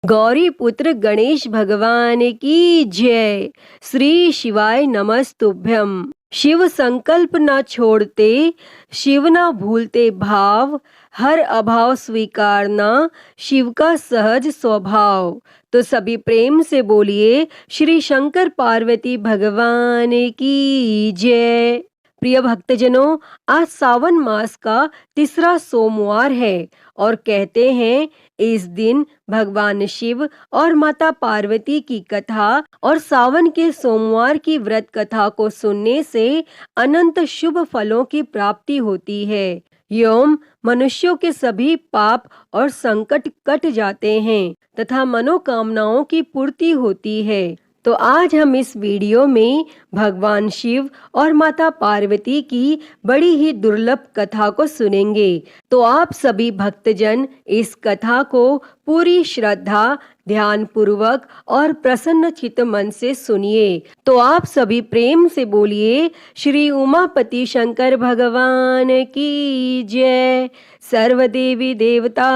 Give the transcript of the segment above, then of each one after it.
गौरी पुत्र गणेश भगवान की जय। श्री शिवाय नमस्तुभ्यम। शिव संकल्प न छोड़ते, शिव न भूलते भाव, हर अभाव स्वीकारना शिव का सहज स्वभाव। तो सभी प्रेम से बोलिए श्री शंकर पार्वती भगवान की जय। प्रिय भक्तजनों, आज सावन मास का तीसरा सोमवार है और कहते हैं इस दिन भगवान शिव और माता पार्वती की कथा और सावन के सोमवार की व्रत कथा को सुनने से अनंत शुभ फलों की प्राप्ति होती है एवं मनुष्यों के सभी पाप और संकट कट जाते हैं तथा मनोकामनाओं की पूर्ति होती है। तो आज हम इस वीडियो में भगवान शिव और माता पार्वती की बड़ी ही दुर्लभ कथा को सुनेंगे। तो आप सभी भक्तजन इस कथा को पूरी श्रद्धा, ध्यान पूर्वक और प्रसन्न चित्त मन से सुनिए। तो आप सभी प्रेम से बोलिए श्री उमापति शंकर भगवान की जय। सर्वदेवी देवता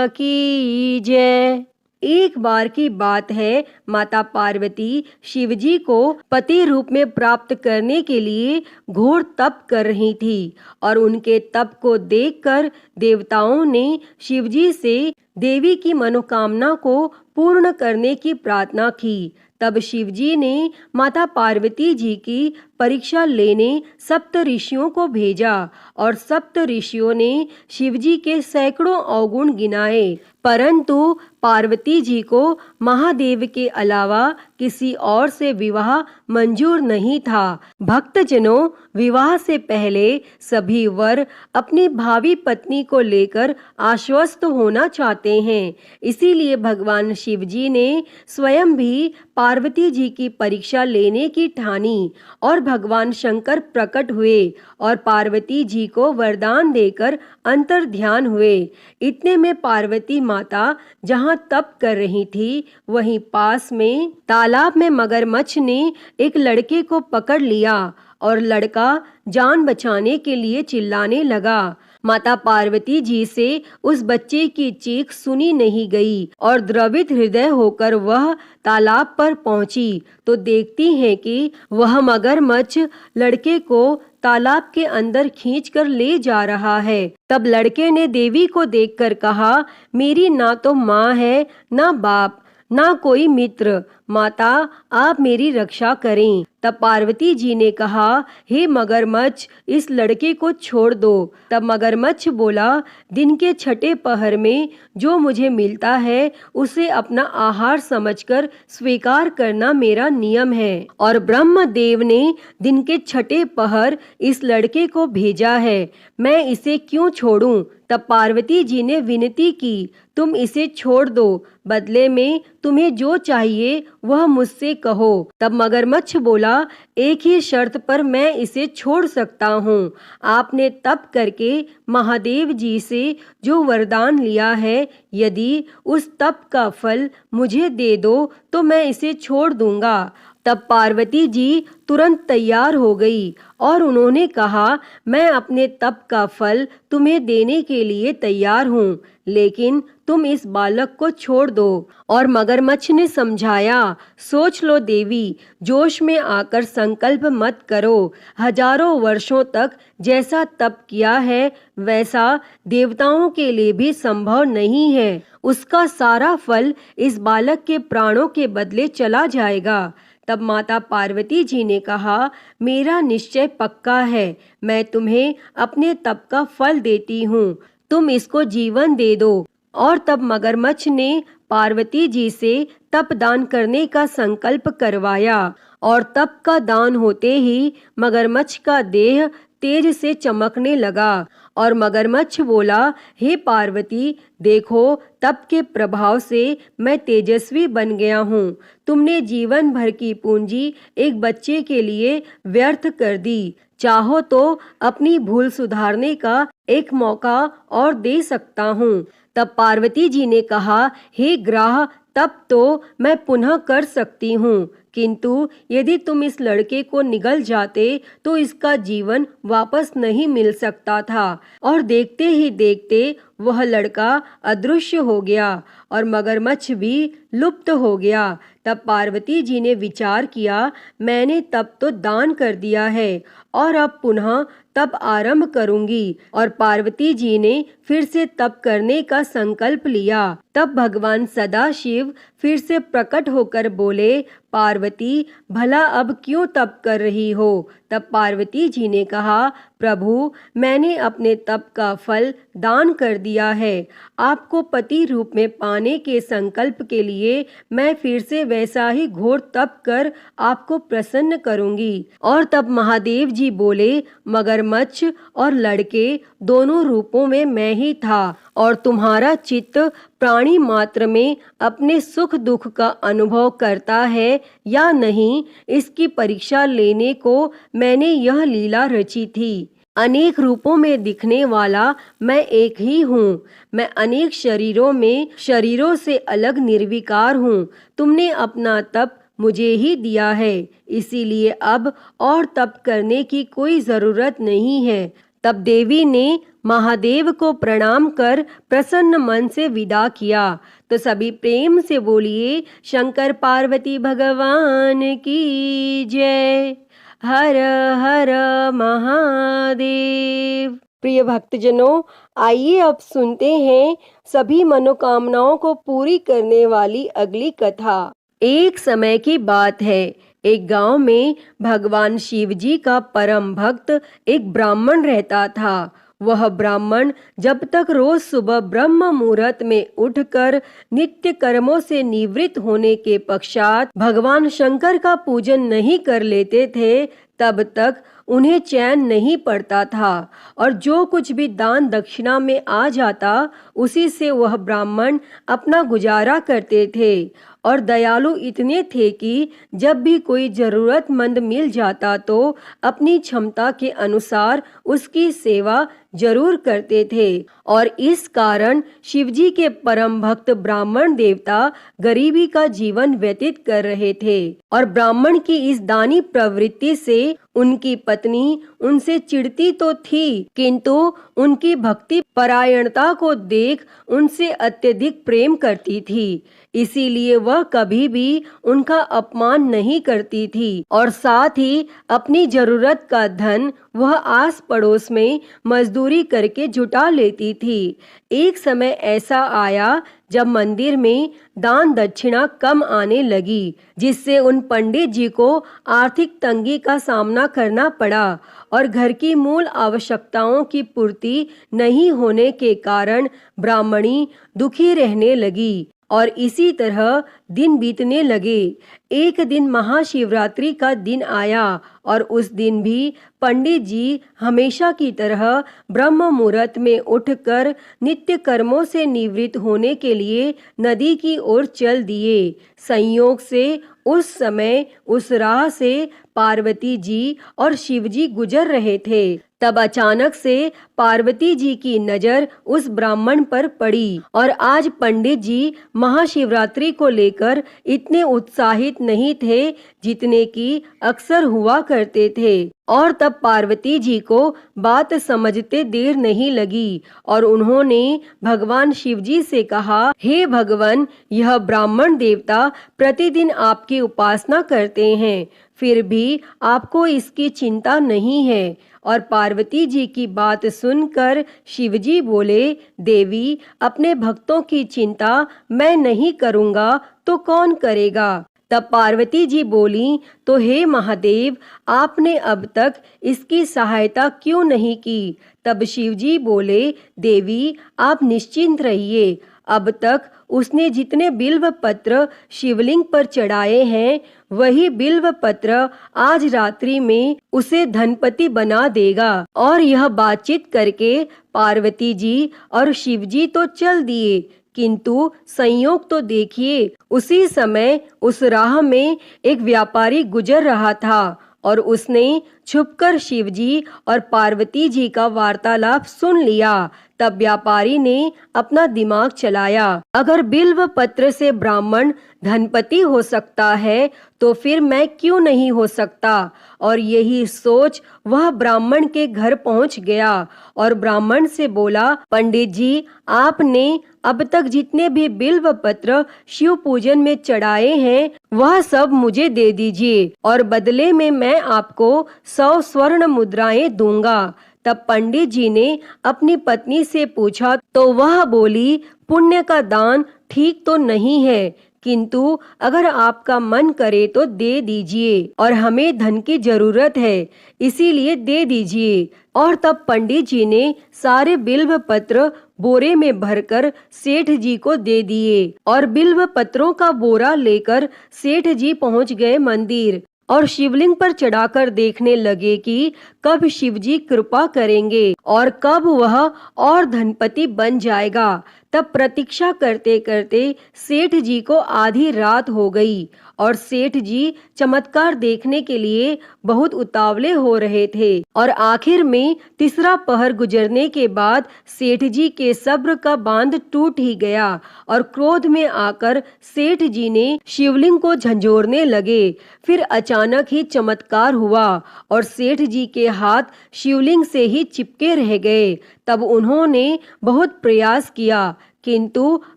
की जय। एक बार की बात है, माता पार्वती शिवजी को पति रूप में प्राप्त करने के लिए घोर तप कर रही थी और उनके तप को देखकर देवताओं ने शिवजी से देवी की मनोकामना को पूर्ण करने की प्रार्थना की। तब शिवजी ने माता पार्वती जी की परीक्षा लेने सप्त ऋषियों को भेजा और सप्त ऋषियों ने शिवजी के सैकड़ों अवगुण गिनाए, परंतु पार्वती जी को महादेव के अलावा किसी और से विवाह मंजूर नहीं था। भक्तजनों, विवाह से पहले सभी वर अपनी भावी पत्नी को लेकर आश्वस्त होना चाहते हैं, इसीलिए भगवान शिवजी ने स्वयं भी पार्वती जी की परीक्षा लेने की ठानी और भगवान शंकर प्रकट हुए और पार्वती जी को वरदान देकर अंतर ध्यान हुए। इतने में पार्वती माता जहाँ तप कर रही थी, वहीं पास में तालाब में मगरमच्छ ने एक लड़के को पकड़ लिया और लड़का जान बचाने के लिए चिल्लाने लगा। माता पार्वती जी से उस बच्चे की चीख सुनी नहीं गई और द्रवित हृदय होकर वह तालाब पर पहुंची तो देखती है कि वह मगरमच्छ लड़के को तालाब के अंदर खींचकर ले जा रहा है। तब लड़के ने देवी को देखकर कहा, मेरी ना तो माँ है, ना बाप, ना कोई मित्र, माता आप मेरी रक्षा करें। तब पार्वती जी ने कहा, हे मगरमच्छ, इस लड़के को छोड़ दो। तब मगरमच्छ बोला, दिन के छठे पहर में जो मुझे मिलता है उसे अपना आहार समझकर स्वीकार करना मेरा नियम है और ब्रह्मदेव ने दिन के छठे पहर इस लड़के को भेजा है, मैं इसे क्यों छोड़ूं? तब पार्वती जी ने विनती की, तुम इसे छोड़ दो, बदले में तुम्हें जो चाहिए वह मुझसे कहो। तब मगरमच्छ बोला, एक ही शर्त पर मैं इसे छोड़ सकता हूँ। आपने तप करके महादेव जी से जो वरदान लिया है, यदि उस तप का फल मुझे दे दो तो मैं इसे छोड़ दूंगा। तब पार्वती जी तुरंत तैयार हो गई और उन्होंने कहा, मैं अपने तप का फल तुम्हें देने के लिए तैयार हूँ, लेकिन तुम इस बालक को छोड़ दो। और मगरमच्छ ने समझाया, सोच लो देवी, जोश में आकर संकल्प मत करो। हजारों वर्षों तक जैसा तप किया है वैसा देवताओं के लिए भी संभव नहीं है। उसका सारा फल इस बालक के प्राणों के बदले चला जाएगा। तब माता पार्वती जी ने कहा, मेरा निश्चय पक्का है, मैं तुम्हें अपने तप का फल देती हूँ, तुम इसको जीवन दे दो। और तब मगरमच्छ ने पार्वती जी से तप दान करने का संकल्प करवाया और तप का दान होते ही मगरमच्छ का देह तेज से चमकने लगा और मगरमच्छ बोला, हे पार्वती, देखो तप के प्रभाव से मैं तेजस्वी बन गया हूँ। तुमने जीवन भर की पूंजी एक बच्चे के लिए व्यर्थ कर दी, चाहो तो अपनी भूल सुधारने का एक मौका और दे सकता हूँ। तब पार्वती जी ने कहा, हे ग्राह, तब तो मैं पुनः कर सकती हूँ, किंतु यदि तुम इस लड़के को निगल जाते तो इसका जीवन वापस नहीं मिल सकता था। और देखते ही देखते वह लड़का अदृश्य हो गया और मगरमच्छ भी लुप्त हो गया। तब पार्वती जी ने विचार किया, मैंने तब तो दान कर दिया है और अब पुनः तप आरंभ करूंगी। और पार्वती जी ने फिर से तप करने का संकल्प लिया। तब भगवान सदाशिव फिर से प्रकट होकर बोले, पार्वती भला अब क्यों तप कर रही हो? तब पार्वती जी ने कहा, प्रभु मैंने अपने तप का फल दान कर दिया है। आपको पति रूप में पाने के संकल्प के लिए मैं फिर से वैसा ही घोर तप कर आपको प्रसन्न करूंगी। और तब महादेव जी बोले, मगरमच्छ और लड़के दोनों रूपों में मैं ही था और तुम्हारा चित्त प्राणी मात्र में अपने सुख दुख का अनुभव करता है या नहीं, इसकी परीक्षा लेने को मैंने यह लीला रची थी। अनेक रूपों में दिखने वाला मैं एक ही हूँ। मैं अनेक शरीरों से अलग निर्विकार हूँ। तुमने अपना तप मुझे ही दिया है, इसीलिए अब और तप करने की कोई जरूरत नहीं है। तब देवी ने महादेव को प्रणाम कर प्रसन्न मन से विदा किया। तो सभी प्रेम से बोलिए, शंकर पार्वती भगवान की जय। हर हर महादेव। प्रिय भक्तजनों, आइए अब सुनते हैं सभी मनोकामनाओं को पूरी करने वाली अगली कथा। एक समय की बात है, एक गांव में भगवान शिव जी का परम भक्त एक ब्राह्मण रहता था। वह ब्राह्मण जब तक रोज सुबह ब्रह्म मुहूर्त में उठकर नित्य कर्मों से निवृत्त होने के पश्चात भगवान शंकर का पूजन नहीं कर लेते थे, तब तक उन्हें चैन नहीं पड़ता था और जो कुछ भी दान दक्षिणा में आ जाता उसी से वह ब्राह्मण अपना गुजारा करते थे। और दयालु इतने थे कि जब भी कोई जरूरतमंद मिल जाता तो अपनी क्षमता के अनुसार उसकी सेवा जरूर करते थे। और इस कारण शिवजी के परम भक्त ब्राह्मण देवता गरीबी का जीवन व्यतीत कर रहे थे। और ब्राह्मण की इस दानी प्रवृत्ति से उनकी पत्नी उनसे चिढ़ती तो थी, किंतु उनकी भक्ति परायणता को देख उनसे अत्यधिक प्रेम करती थी। इसीलिए वह कभी भी उनका अपमान नहीं करती थी और साथ ही अपनी जरूरत का धन वह आस पड़ोस में मजदूरी करके जुटा लेती थी। एक समय ऐसा आया जब मंदिर में दान दक्षिणा कम आने लगी, जिससे उन पंडित जी को आर्थिक तंगी का सामना करना पड़ा और घर की मूल आवश्यकताओं की पूर्ति नहीं होने के कारण ब्राह्मणी दुखी रहने लगी। और इसी तरह दिन बीतने लगे। एक दिन महाशिवरात्रि का दिन आया और उस दिन भी पंडित जी हमेशा की तरह ब्रह्म मुहूर्त में उठकर नित्य कर्मों से निवृत्त होने के लिए नदी की ओर चल दिए। संयोग से उस समय उस राह से पार्वती जी और शिवजी गुजर रहे थे। तब अचानक से पार्वती जी की नजर उस ब्राह्मण पर पड़ी और आज पंडित जी महाशिवरात्रि को लेकर इतने उत्साहित नहीं थे जितने कि अक्सर हुआ करते थे। और तब पार्वती जी को बात समझते देर नहीं लगी और उन्होंने भगवान शिव जी से कहा, हे भगवान, यह ब्राह्मण देवता प्रतिदिन आपकी उपासना करते हैं, फिर भी आपको इसकी चिंता नहीं है। और पार्वती जी की बात सुनकर शिवजी बोले, देवी, अपने भक्तों की चिंता मैं नहीं करूँगा तो कौन करेगा? तब पार्वती जी बोली, तो हे महादेव, आपने अब तक इसकी सहायता क्यों नहीं की? तब शिवजी बोले, देवी, आप निश्चिंत रहिए, अब तक उसने जितने बिल्व पत्र शिवलिंग पर चढ़ाए हैं वही बिल्व पत्र आज रात्रि में उसे धनपति बना देगा। और यह बातचीत करके पार्वती जी और शिवजी तो चल दिए, किंतु संयोग तो देखिए, उसी समय उस राह में एक व्यापारी गुजर रहा था और उसने छुपकर शिवजी और पार्वती जी का वार्तालाप सुन लिया। तब व्यापारी ने अपना दिमाग चलाया, अगर बिल्व पत्र से ब्राह्मण धनपति हो सकता है तो फिर मैं क्यों नहीं हो सकता। और यही सोच वह ब्राह्मण के घर पहुंच गया और ब्राह्मण से बोला, पंडित जी, आपने अब तक जितने भी बिल्व पत्र शिव पूजन में चढ़ाए हैं वह सब मुझे दे दीजिए और बदले में मैं आपको 100 स्वर्ण मुद्राएं दूंगा। तब पंडित जी ने अपनी पत्नी से पूछा तो वह बोली, पुण्य का दान ठीक तो नहीं है, किंतु अगर आपका मन करे तो दे दीजिए और हमें धन की जरूरत है, इसीलिए दे दीजिए। और तब पंडित जी ने सारे बिल्व पत्र बोरे में भरकर सेठ जी को दे दिए और बिल्व पत्रों का बोरा लेकर सेठ जी पहुंच गए मंदिर और शिवलिंग पर चढ़ाकर देखने लगे कि कब शिवजी कृपा करेंगे और कब वह और धनपति बन जाएगा। तब प्रतीक्षा करते करते सेठ जी को आधी रात हो गई और सेठ जी चमत्कार देखने के लिए बहुत उतावले हो रहे थे और आखिर में तीसरा पहर गुजरने के बाद सेठ जी के सब्र का बांध टूट ही गया और क्रोध में आकर सेठ जी ने शिवलिंग को झंझोरने लगे। फिर अचानक ही चमत्कार हुआ और सेठ जी के हाथ शिवलिंग से ही चिपके रह गए। तब उन्होंने बहुत प्रयास किया किंतु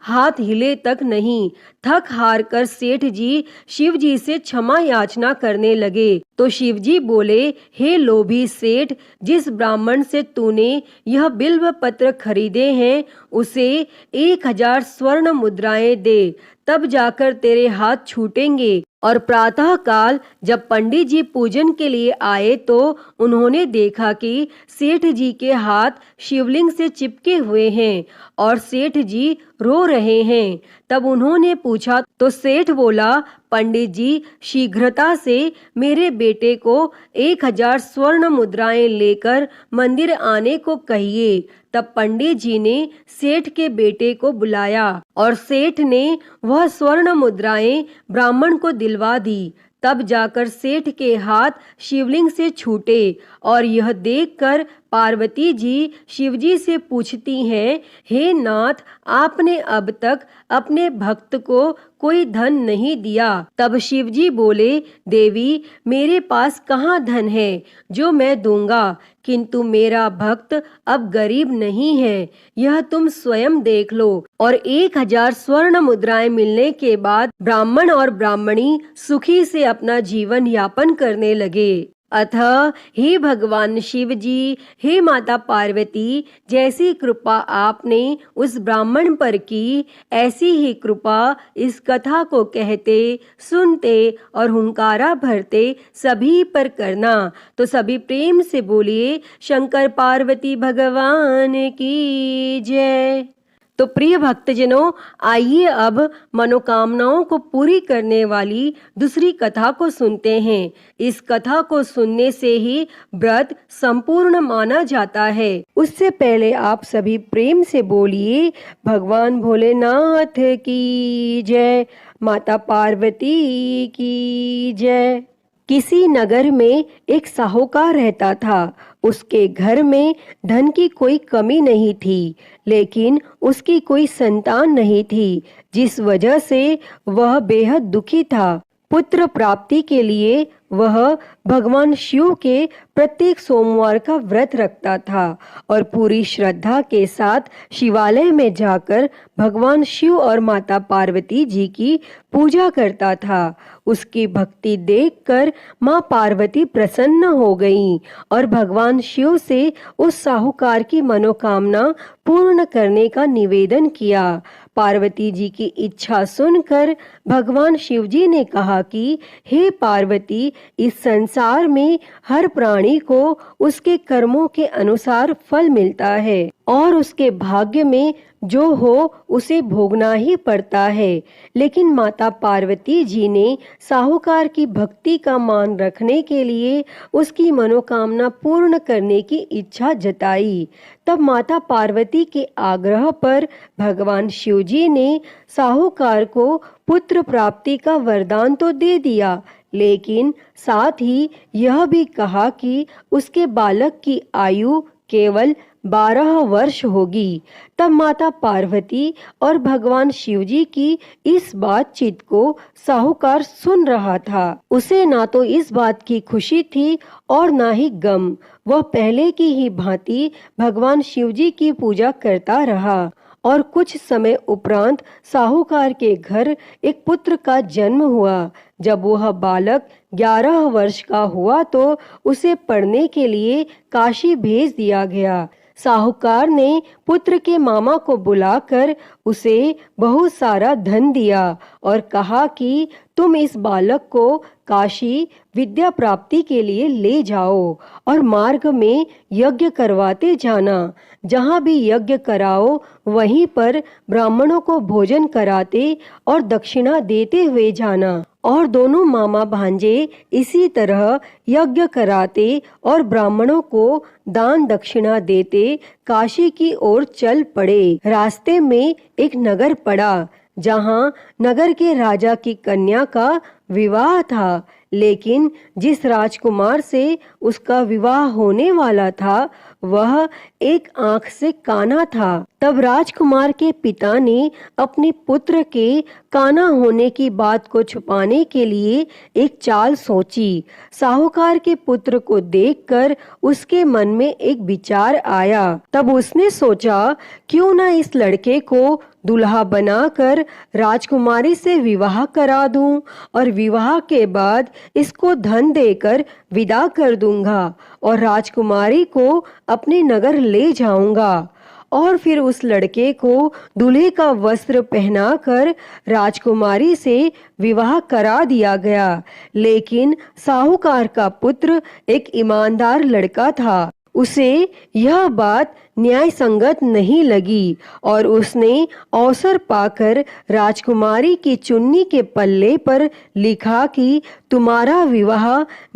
हाथ हिले तक नहीं। थक हार कर सेठ जी शिव जी से क्षमा याचना करने लगे तो शिव जी बोले, हे लोभी सेठ, जिस ब्राह्मण से तूने यह बिल्व पत्र खरीदे हैं उसे 1000 स्वर्ण मुद्राएं दे, तब जाकर तेरे हाथ छूटेंगे। और प्रातः काल जब पंडित जी पूजन के लिए आए तो उन्होंने देखा कि सेठ जी के हाथ शिवलिंग से चिपके हुए हैं और सेठ जी रो रहे हैं। तब उन्होंने पूछा तो सेठ बोला, पंडित जी, शीघ्रता से मेरे बेटे को 1000 स्वर्ण मुद्राएं लेकर मंदिर आने को कहिए। तब पंडित जी ने सेठ के बेटे को बुलाया और सेठ ने वह स्वर्ण मुद्राएं ब्राह्मण को दिलवा दी। तब जाकर सेठ के हाथ शिवलिंग से छूटे और यह देखकर पार्वती जी शिवजी से पूछती हैं, हे नाथ, आपने अब तक अपने भक्त को कोई धन नहीं दिया। तब शिवजी बोले, देवी, मेरे पास कहाँ धन है जो मैं दूंगा, किंतु मेरा भक्त अब गरीब नहीं है, यह तुम स्वयं देख लो। और 1000 स्वर्ण मुद्राएं मिलने के बाद ब्राह्मण और ब्राह्मणी सुखी से अपना जीवन यापन करने लगे। अतः हे भगवान शिव जी, हे माता पार्वती, जैसी कृपा आपने उस ब्राह्मण पर की, ऐसी ही कृपा इस कथा को कहते, सुनते और हुंकारा भरते सभी पर करना। तो सभी प्रेम से बोलिए, शंकर पार्वती भगवान की जय। तो प्रिय भक्तजनों, आइए अब मनोकामनाओं को पूरी करने वाली दूसरी कथा को सुनते हैं। इस कथा को सुनने से ही व्रत संपूर्ण माना जाता है। उससे पहले आप सभी प्रेम से बोलिए, भगवान भोलेनाथ की जय, माता पार्वती की जय। किसी नगर में एक साहूकार रहता था। उसके घर में धन की कोई कमी नहीं थी, लेकिन उसकी कोई संतान नहीं थी, जिस वजह से वह बेहद दुखी था। पुत्र प्राप्ति के लिए वह भगवान शिव के प्रत्येक सोमवार का व्रत रखता था और पूरी श्रद्धा के साथ शिवालय में जाकर भगवान शिव और माता पार्वती जी की पूजा करता था। उसकी भक्ति देखकर माँ पार्वती प्रसन्न हो गईं और भगवान शिव से उस साहूकार की मनोकामना पूर्ण करने का निवेदन किया। पार्वती जी की इच्छा सुनकर भगवान शिव जी ने कहा कि हे पार्वती, इस संसार में हर प्राणी को उसके कर्मों के अनुसार फल मिलता है और उसके भाग्य में जो हो उसे भोगना ही पड़ता है। लेकिन माता पार्वती जी ने साहूकार की भक्ति का मान रखने के लिए उसकी मनोकामना पूर्ण करने की इच्छा जताई। तब माता पार्वती के आग्रह पर भगवान शिवजी ने साहूकार को पुत्र प्राप्ति का वरदान तो दे दिया, लेकिन साथ ही यह भी कहा कि उसके बालक की आयु केवल 12 वर्ष होगी। तब माता पार्वती और भगवान शिवजी की इस बातचीत को साहूकार सुन रहा था। उसे ना तो इस बात की खुशी थी और ना ही गम। वह पहले की ही भांति भगवान शिवजी की पूजा करता रहा और कुछ समय उपरांत साहूकार के घर एक पुत्र का जन्म हुआ। जब वह बालक 11 वर्ष का हुआ तो उसे पढ़ने के लिए काशी भेज दिया गया। साहूकार ने पुत्र के मामा को बुलाकर उसे बहुत सारा धन दिया और कहा कि तुम इस बालक को काशी विद्या प्राप्ति के लिए ले जाओ और मार्ग में यज्ञ करवाते जाना। जहाँ भी यज्ञ कराओ वहीं पर ब्राह्मणों को भोजन कराते और दक्षिणा देते हुए जाना। और दोनों मामा भांजे इसी तरह यज्ञ कराते और ब्राह्मणों को दान दक्षिणा देते काशी की ओर चल पड़े। रास्ते में एक नगर पड़ा जहाँ नगर के राजा की कन्या का विवाह था, लेकिन जिस राजकुमार से उसका विवाह होने वाला था वह एक आंख से काना था। तब राजकुमार के पिता ने अपने पुत्र के काना होने की बात को छुपाने के लिए एक चाल सोची। साहूकार के पुत्र को देखकर उसके मन में एक विचार आया। तब उसने सोचा क्यों न इस लड़के को दुल्हा बनाकर राजकुमारी से विवाह करा दूं और विवाह के बाद इसको धन देकर विदा कर दूंगा और राजकुमारी को अपने नगर ले जाऊंगा। और फिर उस लड़के को दूल्हे का वस्त्र पहनाकर राजकुमारी से विवाह करा दिया गया। लेकिन साहूकार का पुत्र एक ईमानदार लड़का था। उसे यह बात न्याय संगत नहीं लगी और उसने अवसर पाकर राजकुमारी की चुन्नी के पल्ले पर लिखा कि तुम्हारा विवाह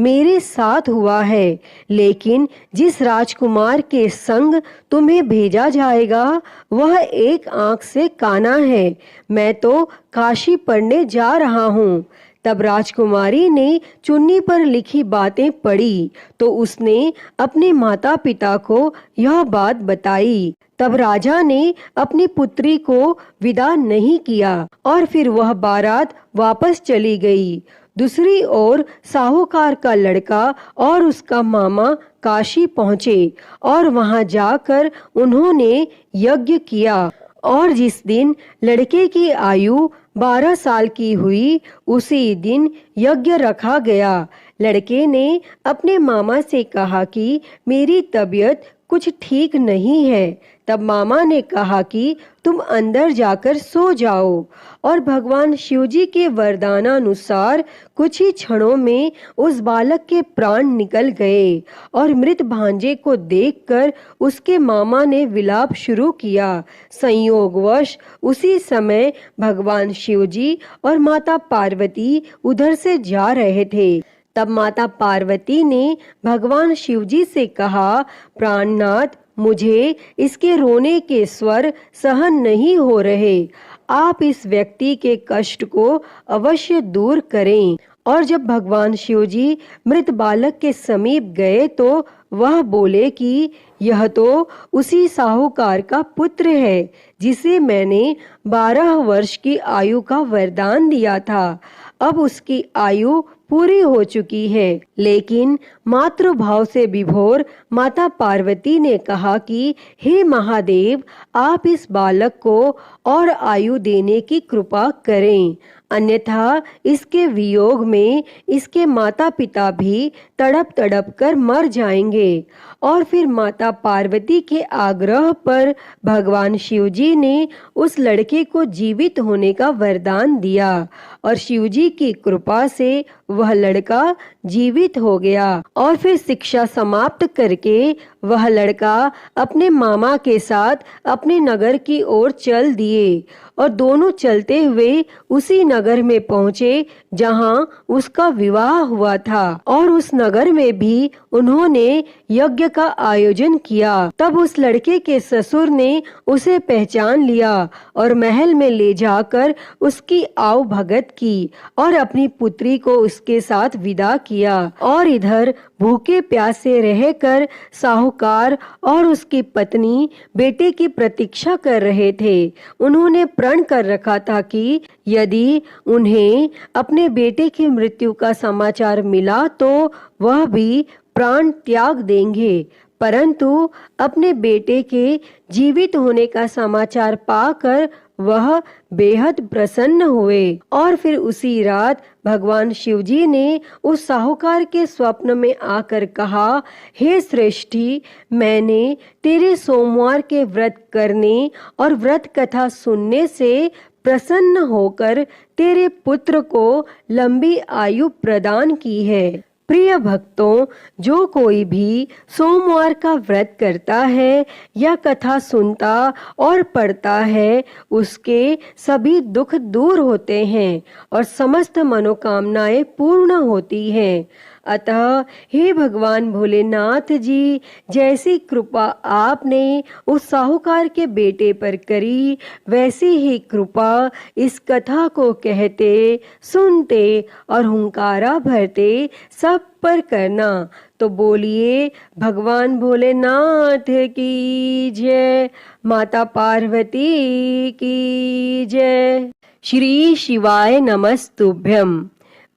मेरे साथ हुआ है, लेकिन जिस राजकुमार के संग तुम्हें भेजा जाएगा वह एक आंख से काना है। मैं तो काशी पढ़ने जा रहा हूँ। तब राजकुमारी ने चुन्नी पर लिखी बातें पढ़ी तो उसने अपने माता पिता को यह बात बताई। तब राजा ने अपनी पुत्री को विदा नहीं किया और फिर वह बारात वापस चली गई। दूसरी ओर साहूकार का लड़का और उसका मामा काशी पहुँचे और वहां जाकर उन्होंने यज्ञ किया और जिस दिन लड़के की आयु 12 साल की हुई उसी दिन यज्ञ रखा गया। लड़के ने अपने मामा से कहा कि मेरी तबीयत कुछ ठीक नहीं है। तब मामा ने कहा कि तुम अंदर जाकर सो जाओ और भगवान शिवजी के वरदानानुसार कुछ ही क्षणों में उस बालक के प्राण निकल गए और मृत भांजे को देखकर उसके मामा ने विलाप शुरू किया। संयोगवश उसी समय भगवान शिवजी और माता पार्वती उधर से जा रहे थे। तब माता पार्वती ने भगवान शिवजी से कहा, प्राणनाथ, मुझे इसके रोने के स्वर सहन नहीं हो रहे। आप इस व्यक्ति के कष्ट को अवश्य दूर करें। और जब भगवान शिवजी मृत बालक के समीप गए तो वह बोले कि यह तो उसी साहूकार का पुत्र है जिसे मैंने 12 वर्ष की आयु का वरदान दिया था। अब उसकी आयु पूरी हो चुकी है। लेकिन मातृभाव से विभोर माता पार्वती ने कहा कि हे महादेव, आप इस बालक को और आयु देने की कृपा करें, अन्यथा इसके वियोग में इसके माता पिता भी तड़प तड़प कर मर जाएंगे। और फिर माता पार्वती के आग्रह पर भगवान शिवजी ने उस लड़के को जीवित होने का वरदान दिया और शिवजी की कृपा से वह लड़का जीवित हो गया। और फिर शिक्षा समाप्त करके वह लड़का अपने मामा के साथ अपने नगर की ओर चल दिए और दोनों चलते हुए उसी नगर में पहुँचे जहाँ उसका विवाह हुआ था और उस नगर में भी उन्होंने यज्ञ का आयोजन किया। तब उस लड़के के ससुर ने उसे पहचान लिया और महल में ले जाकर उसकी आव भगत की और अपनी पुत्री को उसके साथ विदा किया। और इधर भूखे प्यासे रहकर साहूकार और उसकी पत्नी बेटे की प्रतीक्षा कर रहे थे। उन्होंने प्रण कर रखा था कि यदि उन्हें अपने बेटे की मृत्यु का समाचार मिला तो वह भी प्राण त्याग देंगे। परंतु अपने बेटे के जीवित होने का समाचार पाकर वह बेहद प्रसन्न हुए। और फिर उसी रात भगवान शिवजी ने उस साहूकार के स्वप्न में आकर कहा, हे श्रेष्ठी, मैंने तेरे सोमवार के व्रत करने और व्रत कथा सुनने से प्रसन्न होकर तेरे पुत्र को लंबी आयु प्रदान की है। प्रिय भक्तों, जो कोई भी सोमवार का व्रत करता है या कथा सुनता और पढ़ता है, उसके सभी दुख दूर होते हैं और समस्त मनोकामनाएं पूर्ण होती हैं। अतः हे भगवान भोलेनाथ जी, जैसी कृपा आपने उस साहूकार के बेटे पर करी, वैसी ही कृपा इस कथा को कहते, सुनते और हुंकारा भरते सब पर करना। तो बोलिए भगवान भोलेनाथ की जय, माता पार्वती की जय। श्री शिवाय नमस्तुभ्यम।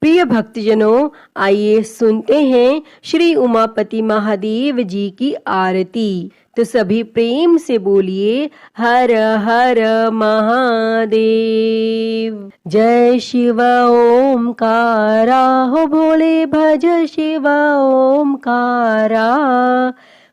प्रिय भक्तजनों, आइए सुनते हैं श्री उमापति महादेव जी की आरती। तो सभी प्रेम से बोलिए हर हर महादेव। जय शिव ओमकारा, हो भोले भज शिव ओमकारा।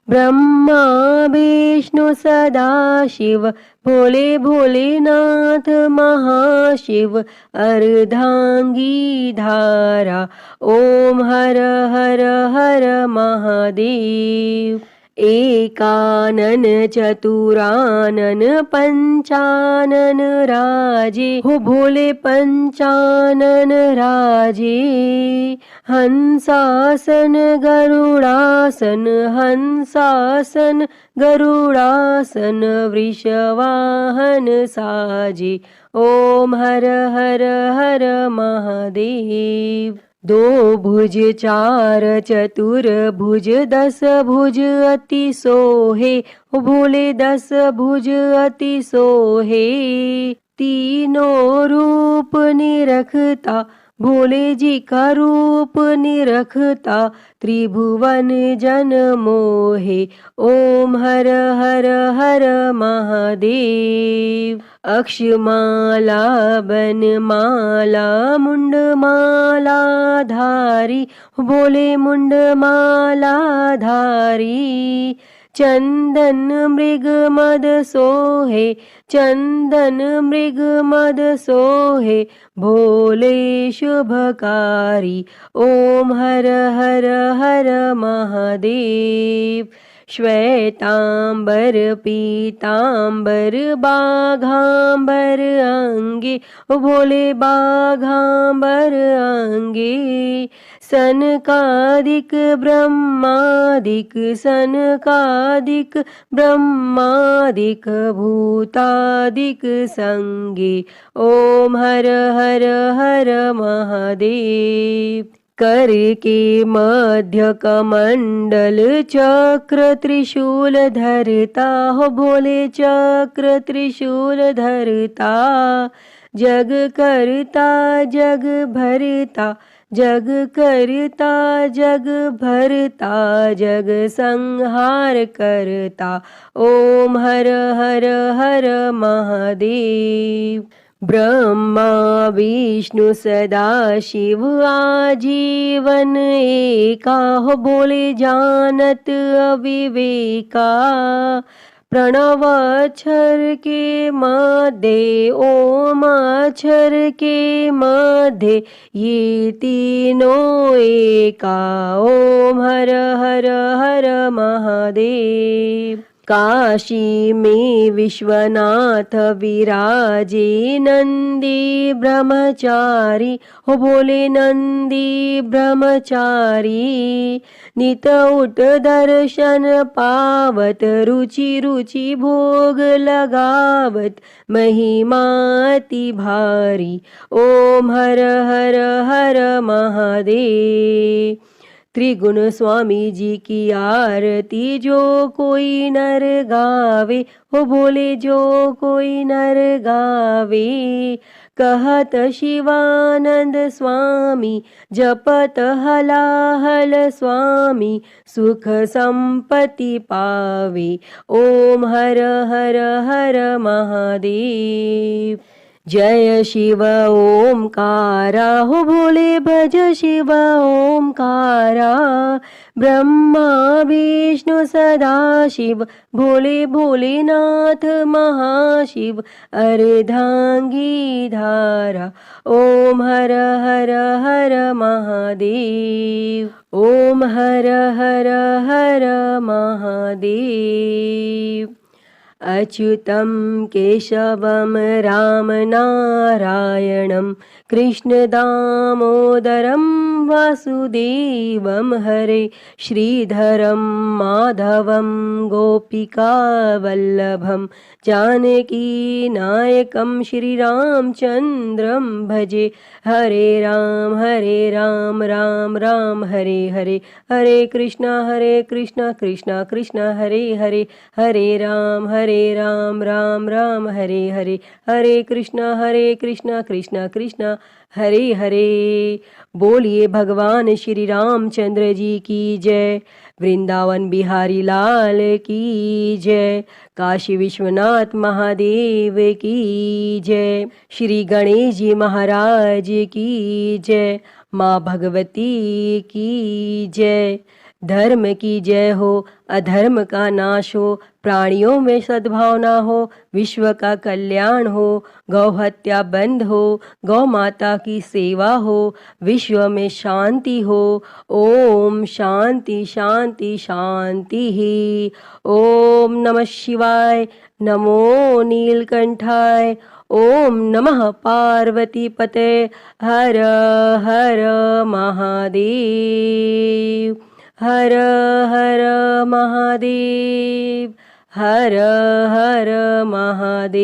ब्रह्मा विष्णु सदा शिव, भोले भोलेनाथ महाशिव। अर्धांगी धारा, ओम हर हर हर महादेव। एकानन चतुरानन पंचानन राजे, हो भोले पंचानन राजे। हंसासन गरुड़ासन, हंसासन गरुड़ासन। वृषवाहन साजे, ओम हर हर हर महादेव। दो भुज चार चतुर भुज, दस भुज अति सोहे, हो भोले दस भुज अति सोहे। तीनों रूप निरखता, भोले जी का रूप निरखता। त्रिभुवन जन मोहे, ओम हर हर हर महादेव। अक्षमाला बनमाला मुंडमाला धारी, भोले मुंडमाला धारी। चंदन मृग मद सोहे, चंदन मृग मद सोहे। भोले शुभकारी, ओम हर हर हर महादेव। श्वेतांबर पीतांबर बाघांबर अंगे, भोले बाघांबर अंगे। सनकादिक ब्रह्मादिक, सनकादिक ब्रह्मादिक। भूतादिक संगे, ओम हर हर हर महादेव। कर के मध्य कमंडल चक्र त्रिशूल धरता, हो भोले चक्र त्रिशूल धरता। जग करता जग भरता, जग करता जग भरता। जग संहार करता, ओम हर हर हर महादेव। ब्रह्मा विष्णु सदा शिव आजीवन एका, हो भोले जानत अविवेका। प्रणव अक्षर के मध्य, ओम अक्षर के मध्य। ये तीनों एका, ओम हर हर हर महादेव। काशी में विश्वनाथ विराजे नंदी ब्रह्मचारी, हो बोले नंदी ब्रह्मचारी। नित उठ दर्शन पावत, रुचि रुचि भोग लगावत, महिमाति भारी। ओम हर हर हर महादेव। त्रिगुण स्वामी जी की आरती जो कोई नर गावे, हो बोले जो कोई नर गावे। कहत शिवानंद स्वामी, जपत हलाहल स्वामी, सुख संपत्ति पावे। ओम हर हर हर महादेव। जय शिव ओमकारा, हो भोले भज शिव ओमकारा। ब्रह्मा विष्णु सदा शिव, भोले भोलेनाथ महाशिव, अर्धांगी धारा। ओम हर हर हर महादेव। ओम हर हर हर महादेव। अच्युतं केशवं राम नारायणं, कृष्ण दामोदरं वासुदेवं, हरे श्रीधरं माधवं गोपिकावल्लभं, जानकी नायकं श्रीरामचन्द्रं भजे। हरे राम राम राम हरे हरे, हरे कृष्णा कृष्णा कृष्णा हरे हरे, हरे राम राम राम हरे हरे, हरे कृष्णा कृष्णा कृष्णा हरे हरे। बोलिए भगवान श्री रामचंद्र जी की जय। वृंदावन बिहारी लाल की जय। काशी विश्वनाथ महादेव की जय। श्री गणेश जी महाराज की जय। माँ भगवती की जय। धर्म की जय हो, अधर्म का नाश हो, प्राणियों में सद्भावना हो, विश्व का कल्याण हो, गौ हत्या बंद हो, गौ माता की सेवा हो, विश्व में शांति हो। ओम शांति शांति शांति ही। ओम नमः शिवाय, नमो नीलकंठाय, ओम नमः पार्वती पते, हर हर महादेव, हर हर महादेव, हर हर महादेव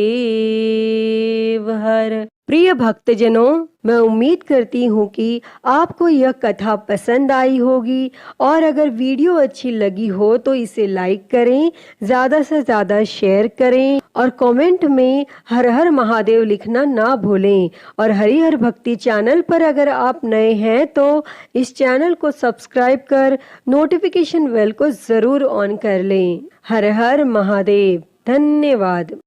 हर। प्रिय भक्तजनों, मैं उम्मीद करती हूँ कि आपको यह कथा पसंद आई होगी, और अगर वीडियो अच्छी लगी हो तो इसे लाइक करें, ज़्यादा से ज़्यादा शेयर करें, और कमेंट में हर हर महादेव लिखना ना भूलें। और हरिहर भक्ति चैनल पर अगर आप नए हैं तो इस चैनल को सब्सक्राइब कर नोटिफिकेशन बेल को ज़रूर ऑन कर लें। हर हर महादेव। धन्यवाद।